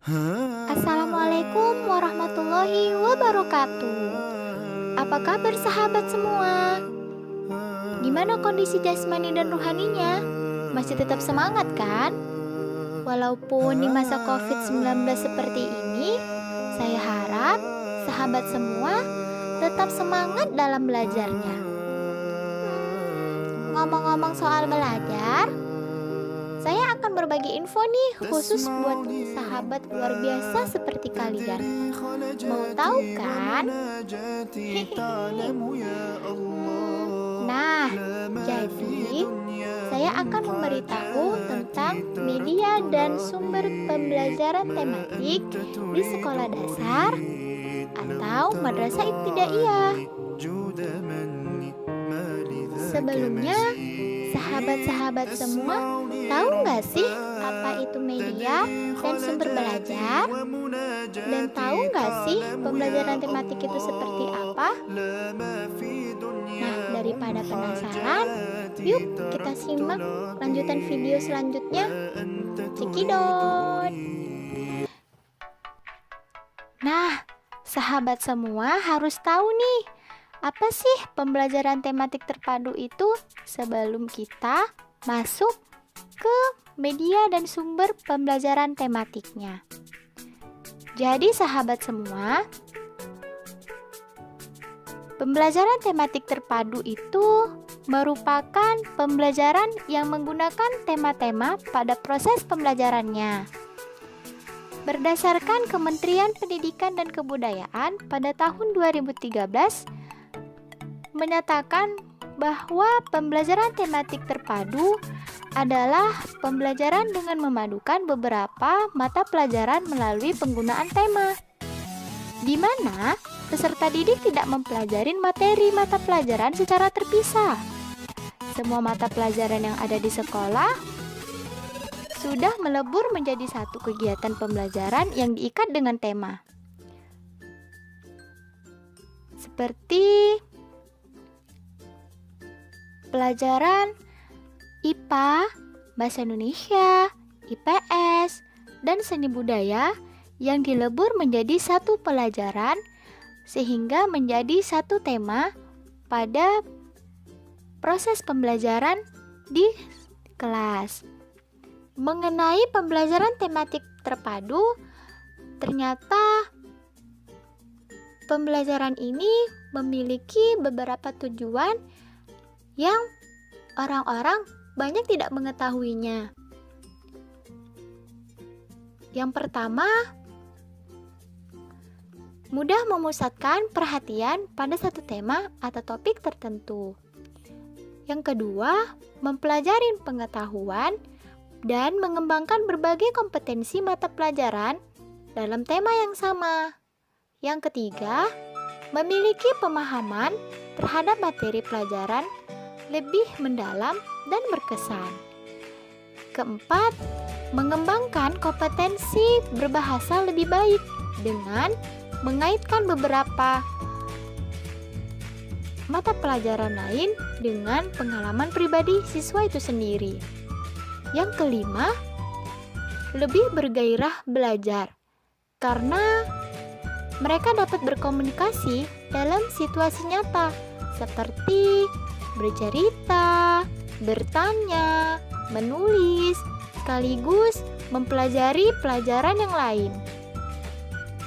Assalamualaikum warahmatullahi wabarakatuh. Apa kabar sahabat semua? Gimana kondisi jasmani dan rohaninya? Masih tetap semangat kan? Walaupun di masa COVID-19 seperti ini, saya harap sahabat semua tetap semangat dalam belajarnya. Ngomong-ngomong soal belajar, saya akan berbagi info nih khusus buat sahabat luar biasa seperti kalian. Mau tahu kan? Nah, jadi saya akan memberitahu tentang media dan sumber pembelajaran tematik di sekolah dasar atau madrasah ibtidaiyah. Sebelumnya, sahabat-sahabat semua tahu nggak sih apa itu media dan sumber belajar? Dan tahu nggak sih pembelajaran tematik itu seperti apa? Nah, daripada penasaran, yuk kita simak lanjutan video selanjutnya. Cekidot! Nah, sahabat semua harus tahu nih, apa sih pembelajaran tematik terpadu itu sebelum kita masuk ke media dan sumber pembelajaran tematiknya. Jadi sahabat semua, pembelajaran tematik terpadu itu merupakan pembelajaran yang menggunakan tema-tema pada proses pembelajarannya. Berdasarkan Kementerian Pendidikan dan Kebudayaan pada tahun 2013 menyatakan bahwa pembelajaran tematik terpadu adalah pembelajaran dengan memadukan beberapa mata pelajaran melalui penggunaan tema, di mana peserta didik tidak mempelajari materi mata pelajaran secara terpisah. Semua mata pelajaran yang ada di sekolah sudah melebur menjadi satu kegiatan pembelajaran yang diikat dengan tema. Seperti pelajaran IPA, Bahasa Indonesia, IPS, dan Seni Budaya yang dilebur menjadi satu pelajaran sehingga menjadi satu tema pada proses pembelajaran di kelas. Mengenai pembelajaran tematik terpadu, ternyata pembelajaran ini memiliki beberapa tujuan yang orang-orang banyak tidak mengetahuinya. Yang pertama, mudah memusatkan perhatian pada satu tema atau topik tertentu. Yang kedua, mempelajari pengetahuan dan mengembangkan berbagai kompetensi mata pelajaran dalam tema yang sama. Yang ketiga, memiliki pemahaman terhadap materi pelajaran lebih mendalam dan berkesan. Keempat, mengembangkan kompetensi berbahasa lebih baik dengan mengaitkan beberapa mata pelajaran lain dengan pengalaman pribadi siswa itu sendiri. Yang kelima, lebih bergairah belajar karena mereka dapat berkomunikasi dalam situasi nyata seperti bercerita, bertanya, menulis, sekaligus mempelajari pelajaran yang lain.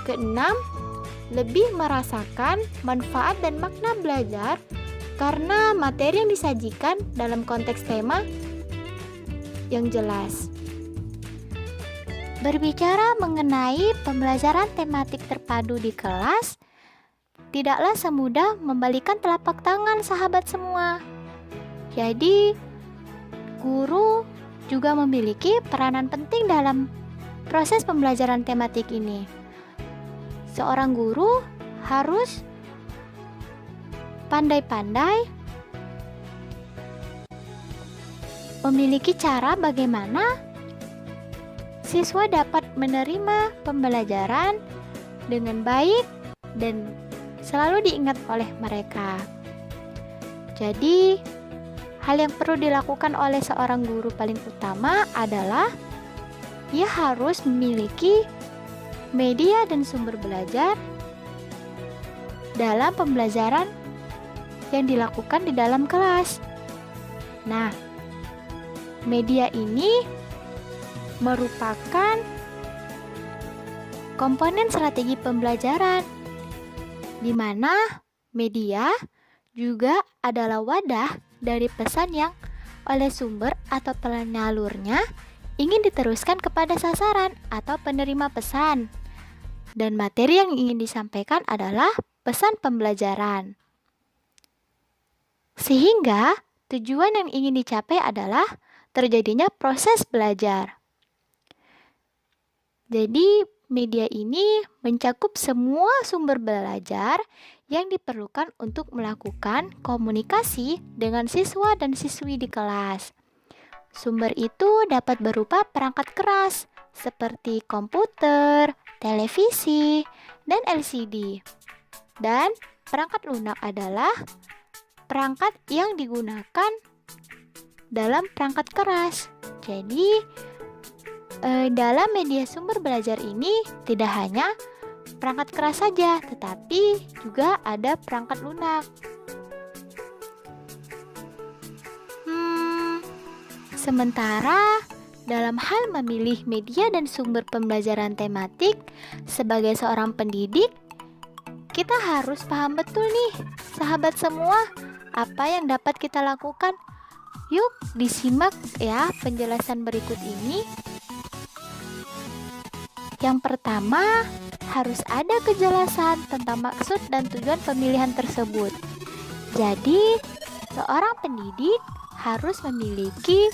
Keenam, lebih merasakan manfaat dan makna belajar karena materi yang disajikan dalam konteks tema yang jelas. Berbicara mengenai pembelajaran tematik terpadu di kelas, tidaklah semudah membalikan telapak tangan sahabat semua. Jadi, guru juga memiliki peranan penting dalam proses pembelajaran tematik ini. Seorang guru harus pandai-pandai memiliki cara bagaimana siswa dapat menerima pembelajaran dengan baik dan selalu diingat oleh mereka. Jadi, hal yang perlu dilakukan oleh seorang guru paling utama adalah ia harus memiliki media dan sumber belajar dalam pembelajaran yang dilakukan di dalam kelas. Nah, media ini merupakan komponen strategi pembelajaran, di mana media juga adalah wadah dari pesan yang oleh sumber atau penyalurnya ingin diteruskan kepada sasaran atau penerima pesan. Dan materi yang ingin disampaikan adalah pesan pembelajaran. Sehingga tujuan yang ingin dicapai adalah terjadinya proses belajar. Jadi, media ini mencakup semua sumber belajar yang diperlukan untuk melakukan komunikasi dengan siswa dan siswi di kelas. Sumber itu dapat berupa perangkat keras seperti komputer, televisi, dan LCD. Dan perangkat lunak adalah perangkat yang digunakan dalam perangkat keras. Jadi, dalam media sumber belajar ini tidak hanya perangkat keras saja, tetapi juga ada perangkat lunak. Sementara dalam hal memilih media dan sumber pembelajaran tematik sebagai seorang pendidik, kita harus paham betul nih, sahabat semua, apa yang dapat kita lakukan. Yuk, disimak ya penjelasan berikut ini. Yang pertama, harus ada kejelasan tentang maksud dan tujuan pemilihan tersebut. Jadi, seorang pendidik harus memiliki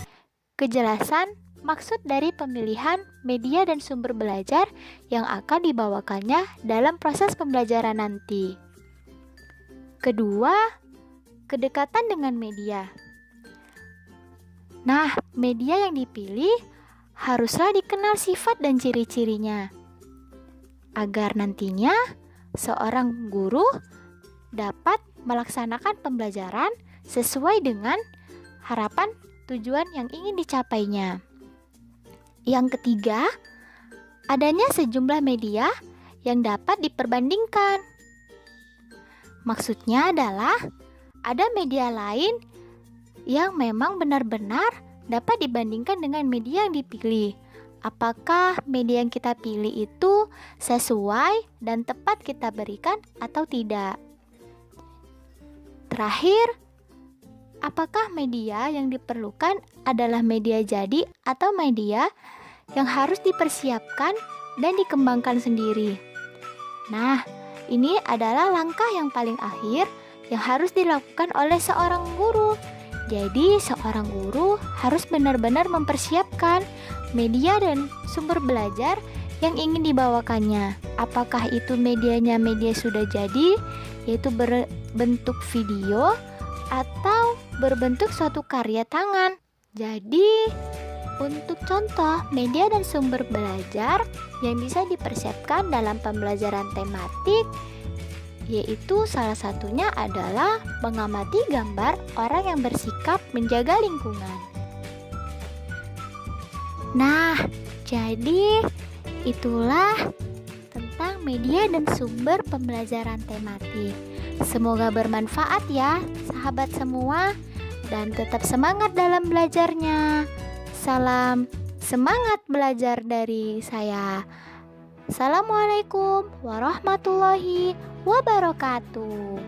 kejelasan maksud dari pemilihan media dan sumber belajar yang akan dibawakannya dalam proses pembelajaran nanti. Kedua, kedekatan dengan media. Nah, media yang dipilih haruslah dikenal sifat dan ciri-cirinya, agar nantinya seorang guru dapat melaksanakan pembelajaran sesuai dengan harapan tujuan yang ingin dicapainya. Yang ketiga, adanya sejumlah media yang dapat diperbandingkan. Maksudnya adalah ada media lain yang memang benar-benar dapat dibandingkan dengan media yang dipilih. Apakah media yang kita pilih itu sesuai dan tepat kita berikan atau tidak? Terakhir, apakah media yang diperlukan adalah media jadi atau media yang harus dipersiapkan dan dikembangkan sendiri? Nah, ini adalah langkah yang paling akhir yang harus dilakukan oleh seorang guru. Jadi, seorang guru harus benar-benar mempersiapkan media dan sumber belajar yang ingin dibawakannya. Apakah itu medianya media sudah jadi, yaitu berbentuk video, atau berbentuk suatu karya tangan. Jadi, untuk contoh media dan sumber belajar yang bisa dipersiapkan dalam pembelajaran tematik, yaitu salah satunya adalah mengamati gambar orang yang bersikap menjaga lingkungan. Nah, jadi itulah tentang media dan sumber pembelajaran tematik. Semoga bermanfaat ya, sahabat semua, dan tetap semangat dalam belajarnya. Salam semangat belajar dari saya. Assalamualaikum warahmatullahi wabarakatuh.